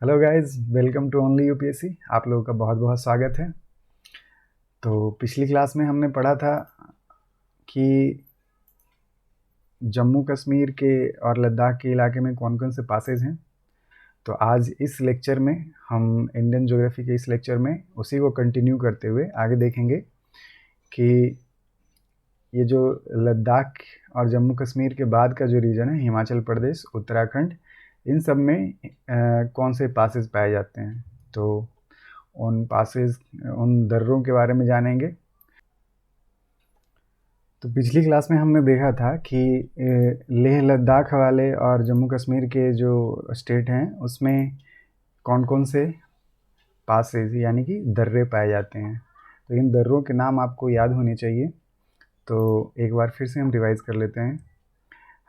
Hello guys, welcome to only UPSC. आप लोगों का बहुत बहुत स्वागत है। तो पिछली क्लास में हमने पढ़ा था कि जम्मू कश्मीर के और लद्दाख के इलाके में कौन कौन से पासेज हैं। तो आज इस लेक्चर में हम इंडियन ज्योग्राफी के इस लेक्चर में उसी को कंटिन्यू करते हुए आगे देखेंगे कि ये जो लद्दाख और जम्मू कश्मीर के बाद का जो रीजन है, हिमाचल प्रदेश, उत्तराखंड, इन सब में कौन से पासेज पाए जाते हैं। तो उन पासेज, उन दर्रों के बारे में जानेंगे। तो पिछली क्लास में हमने देखा था कि लेह लद्दाख वाले और जम्मू कश्मीर के जो स्टेट हैं उसमें कौन कौन से पासेज यानी कि दर्रे पाए जाते हैं। तो इन दर्रों के नाम आपको याद होने चाहिए। तो एक बार फिर से हम रिवाइज कर लेते हैं।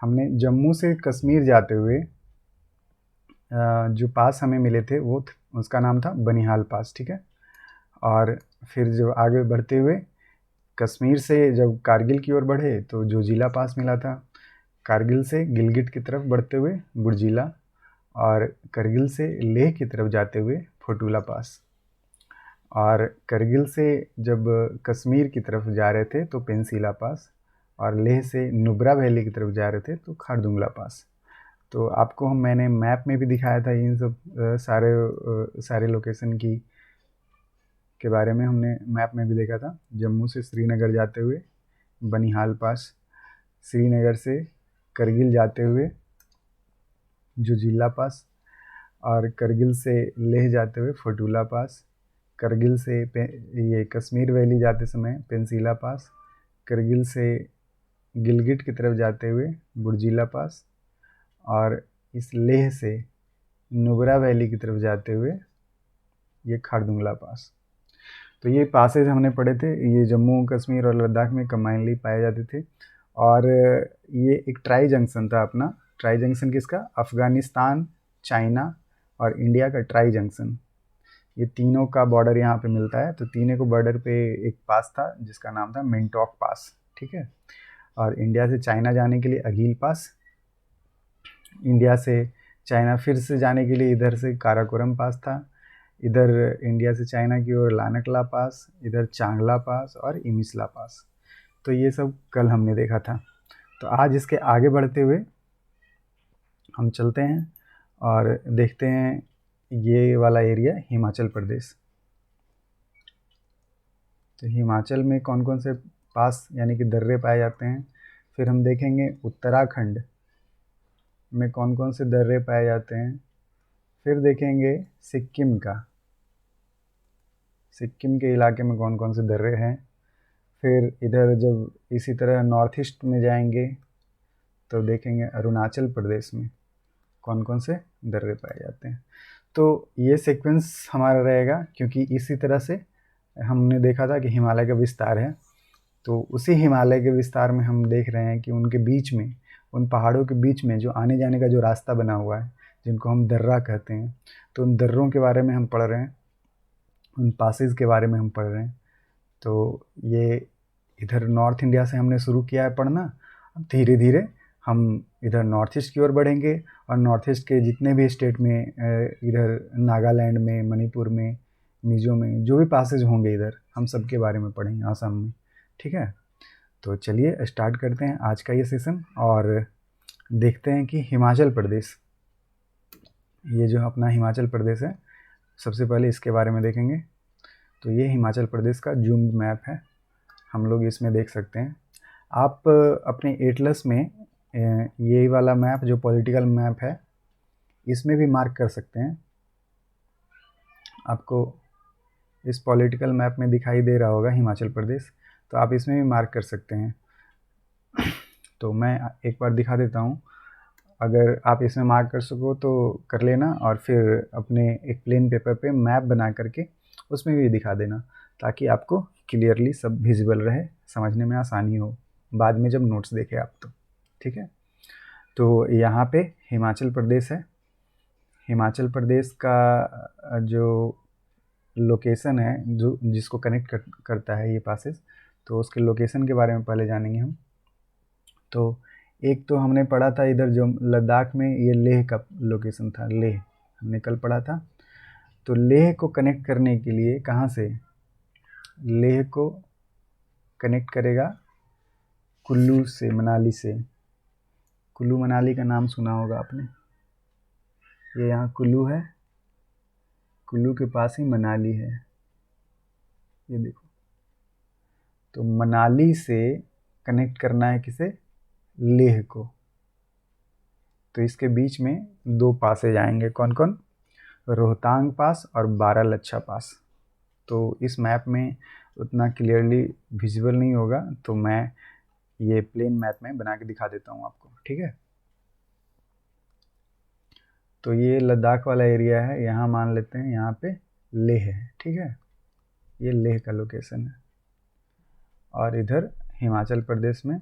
हमने जम्मू से कश्मीर जाते हुए जो पास हमें मिले थे उसका नाम था बनिहाल पास, ठीक है। और फिर जो आगे बढ़ते हुए कश्मीर से जब कारगिल की ओर बढ़े तो जोजिला पास मिला था। कारगिल से गिलगित की तरफ बढ़ते हुए बुर्जिला, और करगिल से लेह की तरफ जाते हुए फोटूला पास। और करगिल से जब कश्मीर की तरफ जा रहे थे तो पेंसिला पास, और लेह से नुब्रा वैली की तरफ जा रहे थे तो खारदुंगला पास। तो आपको मैंने मैप में भी दिखाया था इन सब सारे लोकेशन के बारे में। हमने मैप में भी देखा था। जम्मू से श्रीनगर जाते हुए बनिहाल पास, श्रीनगर से करगिल जाते हुए जोजिला पास, और करगिल से लेह जाते हुए फोटूला पास, करगिल से ये कश्मीर वैली जाते समय पेंसिला पास, करगिल से गिलगित की तरफ जाते हुए बुर्जिला पास, और इस लेह से नुब्रा वैली की तरफ जाते हुए ये खारदुंगला पास। तो ये पासेज हमने पढ़े थे। ये जम्मू कश्मीर और लद्दाख में कम्बाइनली पाए जाते थे। और ये एक ट्राई जंक्शन था अपना। ट्राई जंक्शन किसका? अफ़गानिस्तान, चाइना और इंडिया का ट्राई जंक्शन। ये तीनों का बॉर्डर यहाँ पे मिलता है। तो तीनों को बॉर्डर पे एक पास था जिसका नाम था मिंटॉक पास, ठीक है। और इंडिया से चाइना जाने के लिए अगील पास, इंडिया से चाइना फिर से जाने के लिए इधर से काराकोरम पास था, इधर इंडिया से चाइना की ओर लानकला पास, इधर चांगला पास और इमिसला पास। तो ये सब कल हमने देखा था। तो आज इसके आगे बढ़ते हुए हम चलते हैं और देखते हैं ये वाला एरिया हिमाचल प्रदेश। तो हिमाचल में कौन कौन से पास यानी कि दर्रे पाए जाते हैं। फिर हम देखेंगे उत्तराखंड में कौन कौन से दर्रे पाए जाते हैं। फिर देखेंगे सिक्किम का, सिक्किम के इलाके में कौन कौन से दर्रे हैं। फिर इधर जब इसी तरह नॉर्थ ईस्ट में जाएंगे तो देखेंगे अरुणाचल प्रदेश में कौन कौन से दर्रे पाए जाते हैं। तो ये सीक्वेंस हमारा रहेगा, क्योंकि इसी तरह से हमने देखा था कि हिमालय का विस्तार है। तो उसी हिमालय के विस्तार में हम देख रहे हैं कि उनके बीच में, उन पहाड़ों के बीच में जो आने जाने का जो रास्ता बना हुआ है, जिनको हम दर्रा कहते हैं, तो उन दर्रों के बारे में हम पढ़ रहे हैं, उन पासेस के बारे में हम पढ़ रहे हैं। तो ये इधर नॉर्थ इंडिया से हमने शुरू किया है पढ़ना। अब धीरे धीरे हम इधर नॉर्थ ईस्ट की ओर बढ़ेंगे, और नॉर्थ ईस्ट के जितने भी स्टेट में, इधर नागालैंड में, मणिपुर में, मिजो में जो भी पासेज होंगे इधर, हम सब के बारे में पढ़ेंगे, आसाम में, ठीक है। तो चलिए स्टार्ट करते हैं आज का ये सेशन और देखते हैं कि हिमाचल प्रदेश, ये जो अपना हिमाचल प्रदेश है, सबसे पहले इसके बारे में देखेंगे। तो ये हिमाचल प्रदेश का जूम्ड मैप है, हम लोग इसमें देख सकते हैं। आप अपने एटलस में ये वाला मैप जो पॉलिटिकल मैप है इसमें भी मार्क कर सकते हैं। आपको इस पॉलिटिकल मैप में दिखाई दे रहा होगा हिमाचल प्रदेश, तो आप इसमें भी मार्क कर सकते हैं। तो मैं एक बार दिखा देता हूँ। अगर आप इसमें मार्क कर सको तो कर लेना, और फिर अपने एक प्लेन पेपर पे मैप बना करके उसमें भी दिखा देना, ताकि आपको क्लियरली सब विजिबल रहे, समझने में आसानी हो बाद में जब नोट्स देखें आप तो, ठीक है। तो यहाँ पे हिमाचल प्रदेश है। हिमाचल प्रदेश का जो लोकेशन है, जो जिसको कनेक्ट करता है ये पासेस, तो उसके लोकेशन के बारे में पहले जानेंगे हम। तो एक तो हमने पढ़ा था इधर जो लद्दाख में, ये लेह का लोकेशन था, लेह निकल पड़ा था। तो लेह को कनेक्ट करने के लिए कहाँ से, लेह को कनेक्ट करेगा कुल्लू से, मनाली से। कुल्लू मनाली का नाम सुना होगा आपने। ये यहाँ कुल्लू है, कुल्लू के पास ही मनाली है, ये देखो। तो मनाली से कनेक्ट करना है किसे, लेह को। तो इसके बीच में 2 पासेज आएंगे, कौन कौन, रोहतांग पास और बारालच्छा पास। तो इस मैप में उतना क्लियरली विजुअल नहीं होगा, तो मैं ये प्लेन मैप में बना के दिखा देता हूँ आपको, ठीक है। तो ये लद्दाख वाला एरिया है, यहाँ मान लेते हैं यहाँ पे लेह है, ठीक है। ये लेह का लोकेशन है। और इधर हिमाचल प्रदेश में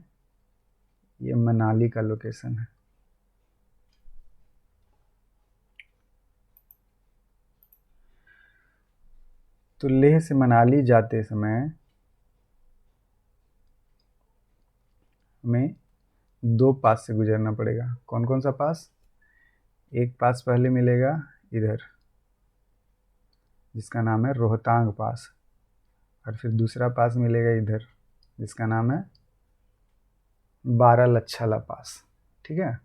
ये मनाली का लोकेशन है। तो लेह से मनाली जाते समय हमें 2 पास से गुजरना पड़ेगा। कौन कौन सा पास, एक पास पहले मिलेगा इधर जिसका नाम है रोहतांग पास, और फिर दूसरा पास मिलेगा इधर जिसका नाम है बारालच्छाला पास, ठीक है।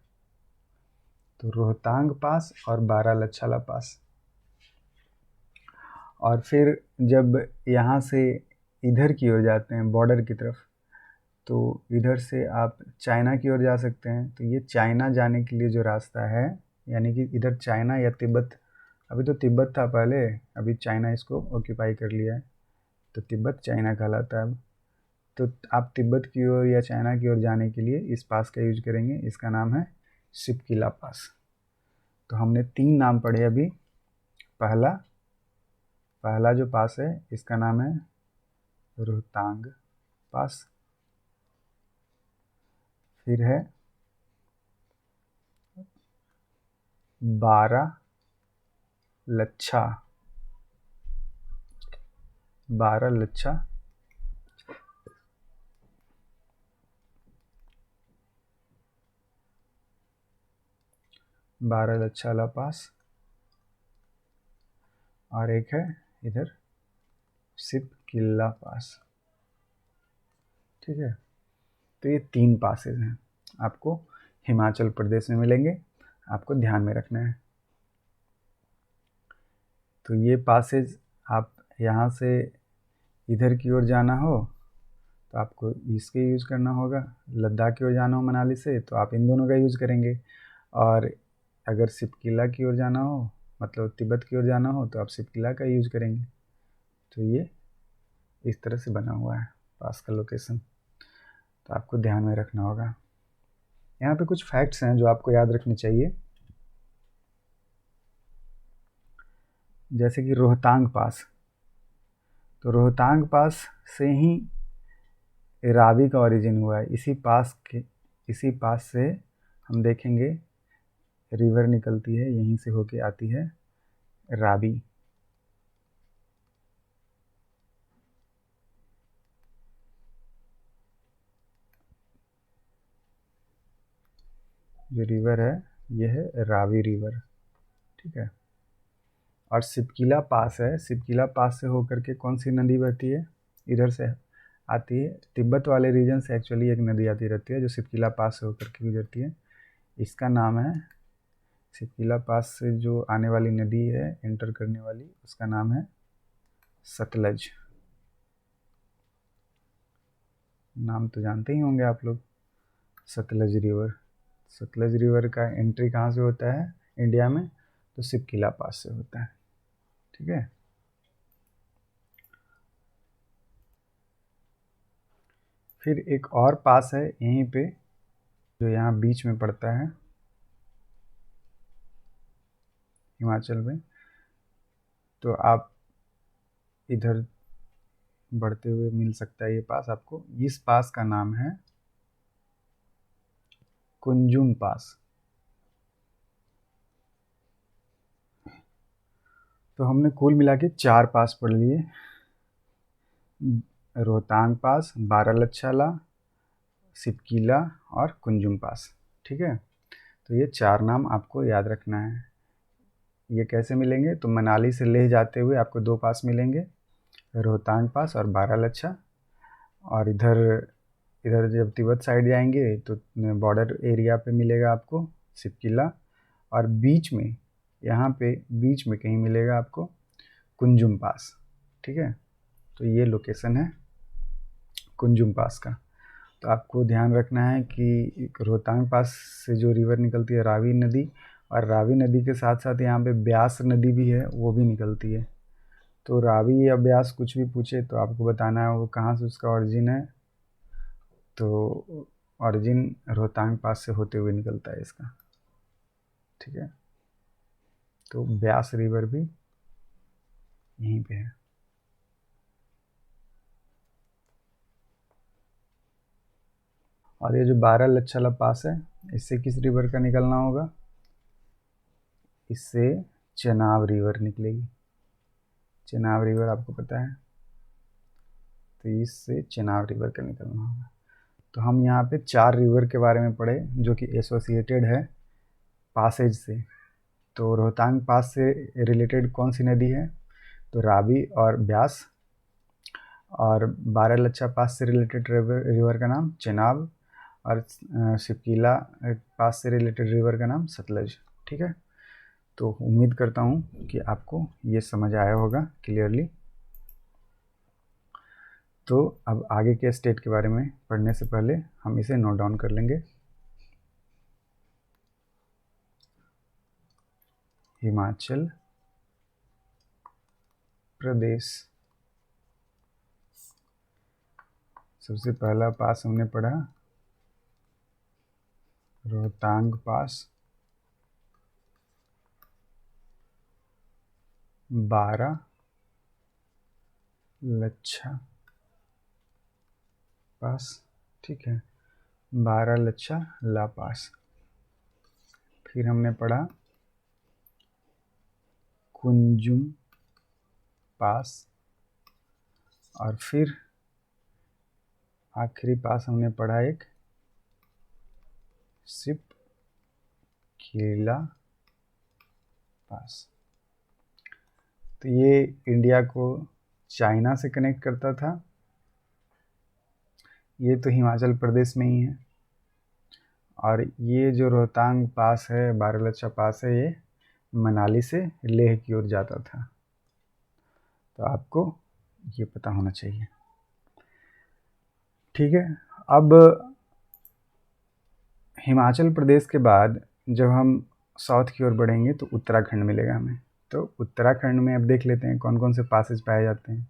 तो रोहतांग पास और बारालच्छाला पास। और फिर जब यहाँ से इधर की ओर जाते हैं बॉर्डर की तरफ, तो इधर से आप चाइना की ओर जा सकते हैं। तो ये चाइना जाने के लिए जो रास्ता है, यानी कि इधर चाइना या तिब्बत, अभी तो तिब्बत था पहले, अभी चाइना इसको ऑक्यूपाई कर लिया है, तो तिब्बत चाइना कहलाता है अब। तो आप तिब्बत की ओर या चाइना की ओर जाने के लिए इस पास का यूज करेंगे, इसका नाम है शिपकिला पास। तो हमने 3 नाम पढ़े अभी। पहला जो पास है इसका नाम है रोहतांग पास, फिर है बारालच्छा बारालच्छाला पास, और एक है इधर शिपकिला पास, ठीक है। तो ये 3 पासेज हैं, आपको हिमाचल प्रदेश में मिलेंगे, आपको ध्यान में रखना है। तो ये पासेज आप यहाँ से इधर की ओर जाना हो तो आपको इसके यूज़ करना होगा, लद्दाख की ओर जाना हो मनाली से तो आप इन दोनों का यूज़ करेंगे, और अगर शिपकिला की ओर जाना हो, मतलब तिब्बत की ओर जाना हो, तो आप शिपकिला का यूज़ करेंगे। तो ये इस तरह से बना हुआ है पास का लोकेशन, तो आपको ध्यान में रखना होगा। यहाँ पे कुछ फैक्ट्स हैं जो आपको याद रखने चाहिए, जैसे कि रोहतांग पास। तो रोहतांग पास से ही रावी का ओरिजिन हुआ है। इसी पास से हम देखेंगे रिवर निकलती है, यहीं से होके आती है रावी। जो रिवर है ये है रावी रिवर, ठीक है। और शिपकिला पास है, शिपकिला पास से होकर के कौन सी नदी बहती है, इधर से आती है, तिब्बत वाले रीजन से एक्चुअली एक नदी आती रहती है जो शिपकिला पास से होकर के गुजरती है। इसका नाम है, शिपकिला पास से जो आने वाली नदी है एंटर करने वाली, उसका नाम है सतलज। नाम तो जानते ही होंगे आप लोग, सतलज रिवर। सतलज रिवर का एंट्री कहाँ से होता है इंडिया में, तो शिपकिला पास से होता है, ठीक है। फिर एक और पास है यहीं पे जो यहाँ बीच में पड़ता है हिमाचल में। तो आप इधर बढ़ते हुए मिल सकता है ये पास आपको। इस पास का नाम है कुंजुम पास। तो हमने कुल मिला के 4 पास पढ़ लिए, रोहतांग पास, बारालच्छाला, शिपकिला और कुंजुम पास, ठीक है। तो ये 4 नाम आपको याद रखना है। ये कैसे मिलेंगे? तो मनाली से लेह जाते हुए आपको 2 पास मिलेंगे, रोहतांग पास और बारालाचा। और इधर इधर जब तिब्बत साइड जाएंगे तो बॉर्डर एरिया पे मिलेगा आपको सिपकिला। और बीच में, यहाँ पे बीच में कहीं मिलेगा आपको कुंजुम पास। ठीक है, तो ये लोकेशन है कुंजुम पास का। तो आपको ध्यान रखना है कि रोहतांग पास से जो रिवर निकलती है रावी नदी, और रावी नदी के साथ साथ यहाँ पे ब्यास नदी भी है, वो भी निकलती है। तो रावी या ब्यास कुछ भी पूछे तो आपको बताना है वो कहाँ से उसका ओरिजिन है। तो ओरिजिन रोहतांग पास से होते हुए निकलता है इसका। ठीक है, तो ब्यास रिवर भी यहीं पे है। और ये जो बारालाचा पास है, इससे किस रिवर का निकलना होगा? इससे चेनाब रिवर निकलेगी। चेनाब रिवर आपको पता है, तो इससे चेनाब रिवर का निकलना होगा। तो हम यहाँ पे 4 रिवर के बारे में पढ़े जो कि एसोसिएटेड है पासेज से। तो रोहतांग पास से रिलेटेड कौन सी नदी है? तो रावी और ब्यास। और बारालाचा पास से रिलेटेड रिवर का नाम चेनाब। और सिपकीला पास से रिलेटेड रिवर का नाम सतलज। ठीक है, तो उम्मीद करता हूँ कि आपको ये समझ आया होगा क्लियरली। तो अब आगे के स्टेट के बारे में पढ़ने से पहले हम इसे नोट डाउन कर लेंगे। हिमाचल प्रदेश। सबसे पहला पास हमने पढ़ा रोहतांग पास, बारालाचा पास। ठीक है, बारालाचा ला पास। फिर हमने पढ़ा कुंजुम पास। और फिर आखिरी पास हमने पढ़ा एक सिपकीला पास। तो ये इंडिया को चाइना से कनेक्ट करता था। ये तो हिमाचल प्रदेश में ही है। और ये जो रोहतांग पास है, बारालाचा पास है, ये मनाली से लेह की ओर जाता था। तो आपको ये पता होना चाहिए। ठीक है, अब हिमाचल प्रदेश के बाद जब हम साउथ की ओर बढ़ेंगे तो उत्तराखंड मिलेगा हमें। तो उत्तराखंड में अब देख लेते हैं कौन कौन से पासेज पाए जाते हैं।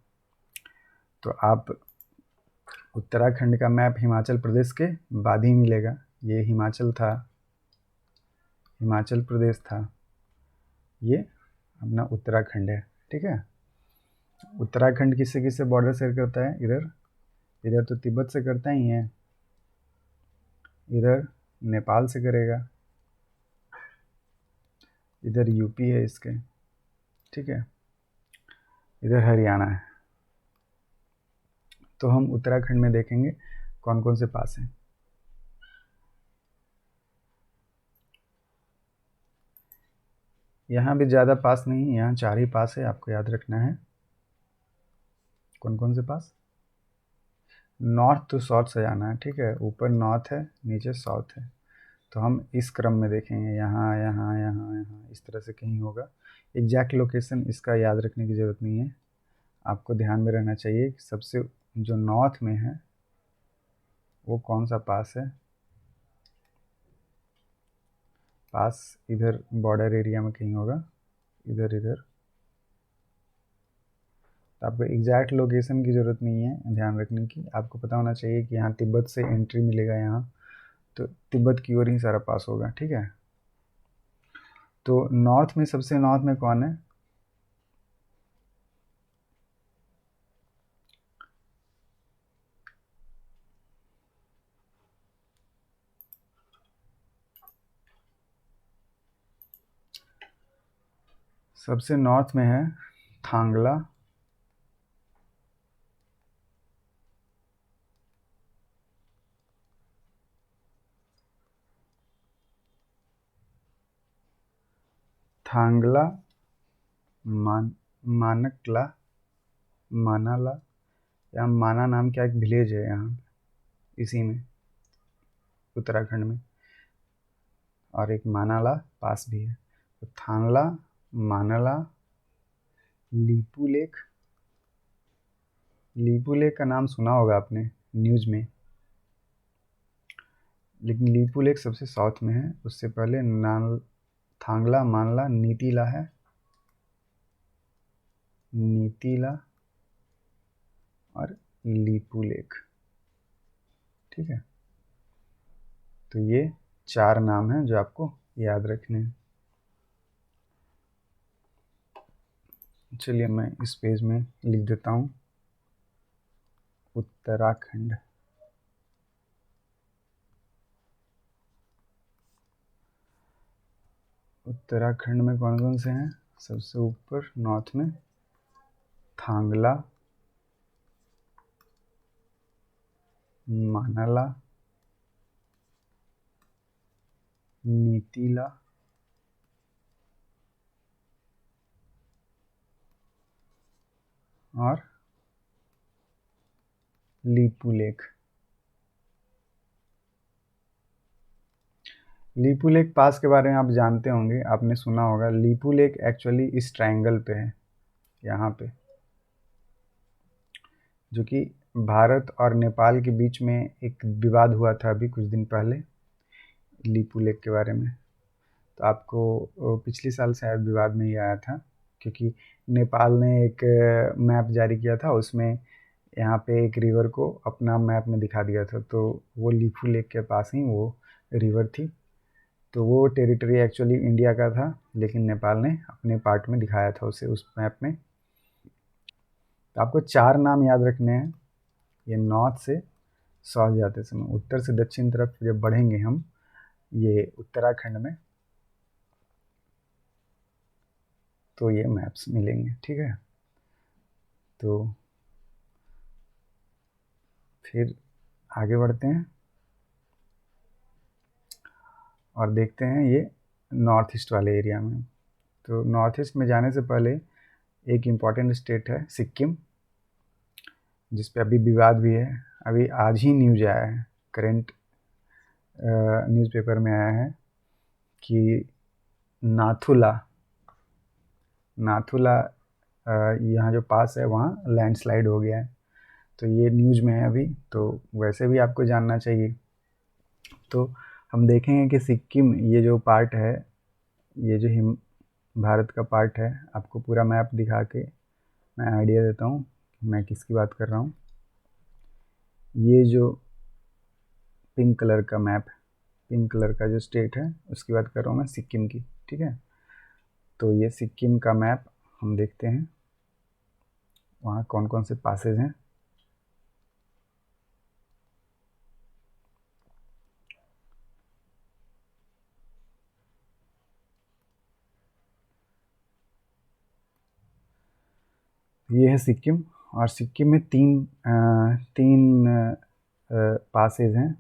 तो आप उत्तराखंड का मैप हिमाचल प्रदेश के बाद ही मिलेगा। ये हिमाचल था, हिमाचल प्रदेश था, ये अपना उत्तराखंड है। ठीक है, उत्तराखंड किससे किससे बॉर्डर शेयर करता है? इधर इधर तो तिब्बत से करता ही है, इधर नेपाल से करेगा, इधर यूपी है इसके। ठीक है, इधर हरियाणा है। तो हम उत्तराखंड में देखेंगे कौन कौन से पास हैं। यहाँ भी ज़्यादा पास नहीं, यहाँ 4 ही पास है, आपको याद रखना है। कौन कौन से पास? नॉर्थ टू साउथ से जाना है। ठीक है, ऊपर नॉर्थ है, नीचे साउथ है। तो हम इस क्रम में देखेंगे, यहाँ यहाँ यहाँ यहाँ, इस तरह से कहीं होगा। एग्जैक्ट लोकेशन इसका याद रखने की ज़रूरत नहीं है, आपको ध्यान में रहना चाहिए कि सबसे जो नॉर्थ में है वो कौन सा पास है। पास इधर बॉर्डर एरिया में कहीं होगा, इधर इधर। तो आपको एग्जैक्ट लोकेशन की ज़रूरत नहीं है ध्यान रखने की, आपको पता होना चाहिए कि यहाँ तिब्बत से एंट्री मिलेगा यहाँ, तो तिब्बत की ओर ही सारा पास होगा। ठीक है, तो नॉर्थ में सबसे नॉर्थ में कौन है? सबसे नॉर्थ में है थांगला। थांगला मानकला, मानाला, या माना नाम का एक विलेज है यहाँ इसी में उत्तराखंड में, और एक मानाला पास भी है। तो थांगला, मानाला, लीपू लेक, लीपू लेक का नाम सुना होगा आपने न्यूज़ में, लेकिन लीपू लेक सबसे साउथ में है। उससे पहले थांगला, मानला, नीतीला है, नीतीला और लीपू लेक, ठीक है। तो ये 4 नाम हैं जो आपको याद रखने हैं। चलिए मैं इस पेज में लिख देता हूँ उत्तराखंड। उत्तराखंड में कौन कौन से हैं? सबसे ऊपर नॉर्थ में थांगला, मानाला, नीतीला और लीपू लेक। लीपू लेक पास के बारे में आप जानते होंगे, आपने सुना होगा। लीपू लेक एक्चुअली इस ट्रायंगल पे है, यहाँ पे, जो कि भारत और नेपाल के बीच में एक विवाद हुआ था अभी कुछ दिन पहले लीपू लेक के बारे में। तो आपको पिछले साल शायद विवाद में ही आया था, क्योंकि नेपाल ने एक मैप जारी किया था, उसमें यहाँ पे एक रिवर को अपना मैप में दिखा दिया था। तो वो लीपू लेक के पास ही वो रिवर थी। तो वो टेरिटरी एक्चुअली इंडिया का था, लेकिन नेपाल ने अपने पार्ट में दिखाया था उसे उस मैप में। तो आपको 4 नाम याद रखने हैं। ये नॉर्थ से साउथ जाते समय, उत्तर से दक्षिण तरफ जब बढ़ेंगे हम ये उत्तराखंड में, तो ये मैप्स मिलेंगे, ठीक है। तो फिर आगे बढ़ते हैं और देखते हैं ये नॉर्थ ईस्ट वाले एरिया में। तो नॉर्थ ईस्ट में जाने से पहले एक इम्पॉर्टेंट स्टेट है सिक्किम, जिस पे अभी विवाद भी है। अभी आज ही न्यूज आया है, करेंट न्यूज़पेपर में आया है कि नाथुला यहाँ जो पास है वहाँ लैंडस्लाइड हो गया है। तो ये न्यूज़ में है अभी, तो वैसे भी आपको जानना चाहिए। तो हम देखेंगे कि सिक्किम ये जो पार्ट है, ये जो भारत का पार्ट है, आपको पूरा मैप दिखा के मैं आइडिया देता हूँ मैं किसकी बात कर रहा हूँ। ये जो पिंक कलर का मैप, पिंक कलर का जो स्टेट है उसकी बात कर रहा हूँ मैं, सिक्किम की, ठीक है। तो ये सिक्किम का मैप हम देखते हैं, वहाँ कौन कौन से पासेज हैं। ये है सिक्किम, और सिक्किम में तीन पासेज हैं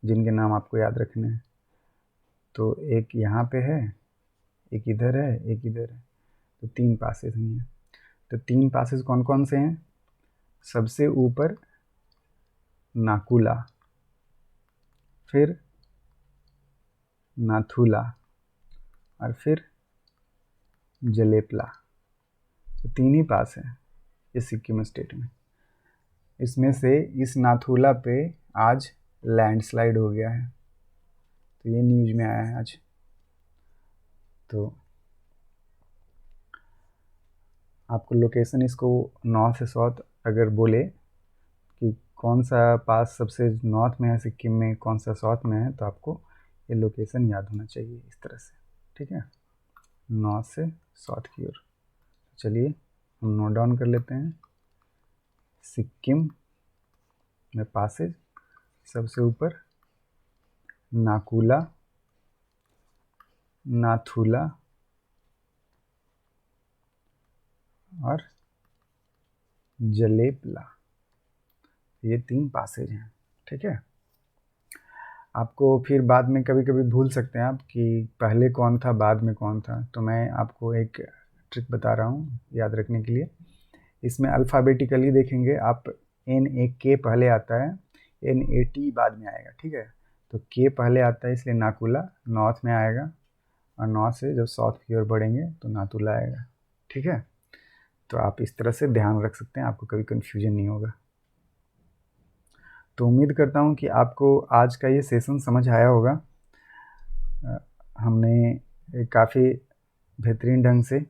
जिनके नाम आपको याद रखने हैं। तो एक यहाँ पे है, एक इधर है, एक इधर है। तो 3 पासेज हैं। तो 3 पासेज कौन कौन से हैं? सबसे ऊपर नाकुला, फिर नाथुला और फिर जलेपला। तो 3 ही पास है इस सिक्किम स्टेट में। इसमें से इस नाथुला पे आज लैंडस्लाइड हो गया है, तो ये न्यूज़ में आया है आज। तो आपको लोकेशन इसको नॉर्थ से साउथ अगर बोले कि कौन सा पास सबसे नॉर्थ में है सिक्किम में, कौन सा साउथ में है, तो आपको ये लोकेशन याद होना चाहिए इस तरह से, ठीक है, नॉर्थ से साउथ की ओर। चलिए हम नोट डाउन कर लेते हैं। सिक्किम में पासेज सबसे ऊपर नाकुला, नाथुला और जलेपला, ये 3 पासेज हैं, ठीक है। आपको फिर बाद में कभी कभी भूल सकते हैं आप कि पहले कौन था बाद में कौन था, तो मैं आपको एक ट्रिक बता रहा हूँ याद रखने के लिए। इसमें अल्फ़ाबेटिकली देखेंगे आप, NAK पहले आता है, NAT बाद में आएगा, ठीक है। तो K पहले आता है इसलिए नाकुला नॉर्थ में आएगा, और नॉर्थ से जब साउथ की ओर बढ़ेंगे तो नातुला आएगा, ठीक है। तो आप इस तरह से ध्यान रख सकते हैं, आपको कभी कन्फ्यूजन नहीं होगा। तो उम्मीद करता हूँ कि आपको आज का ये सेशन समझ आया होगा। हमने काफ़ी बेहतरीन ढंग से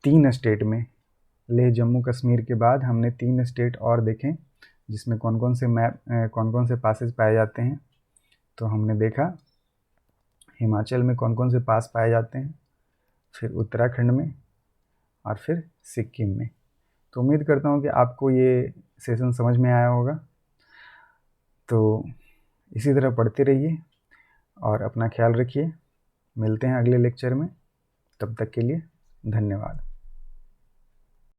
3 स्टेट में, लेह जम्मू कश्मीर के बाद हमने 3 स्टेट और देखें जिसमें कौन कौन से पासेस पाए जाते हैं। तो हमने देखा हिमाचल में कौन कौन से पास पाए जाते हैं, फिर उत्तराखंड में, और फिर सिक्किम में। तो उम्मीद करता हूँ कि आपको ये सेशन समझ में आया होगा। तो इसी तरह पढ़ते रहिए और अपना ख्याल रखिए। मिलते हैं अगले लेक्चर में, तब तक के लिए धन्यवाद।